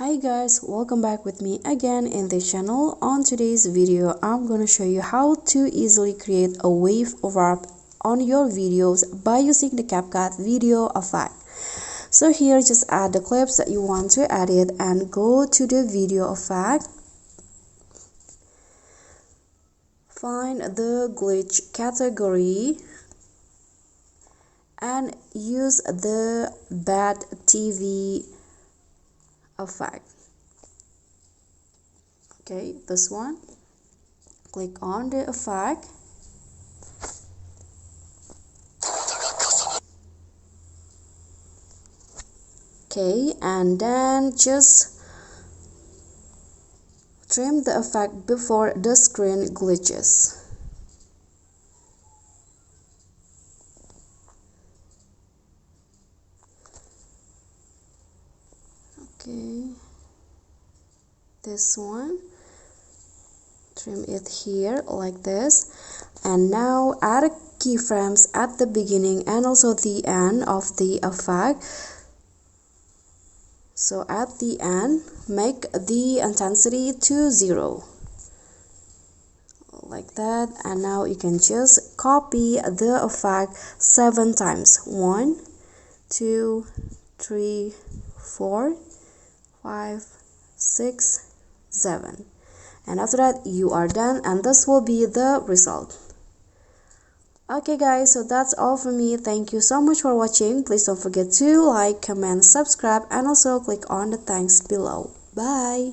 Hi guys, welcome back with me again in this channel. On today's video, I'm gonna show you how to easily create a wave wrap on your videos by using the CapCut video effect. So here, just add the clips that you want to edit and go to the video effect. Find the glitch category and use the bad TV effect. Okay, this one, click on the effect. Okay, and then just trim the effect before the screen glitches. Okay, this one, trim it here like this, and now add keyframes at the beginning and also the end of the effect. So at the end, make the intensity to 0 like that, and now you can just copy the effect 7 times. 1 2 3 4 5 6 7, and after that you are done, and this will be the result. Okay guys, so that's all for me. Thank you so much for watching. Please don't forget to like, comment, subscribe, and also click on the thanks below. Bye.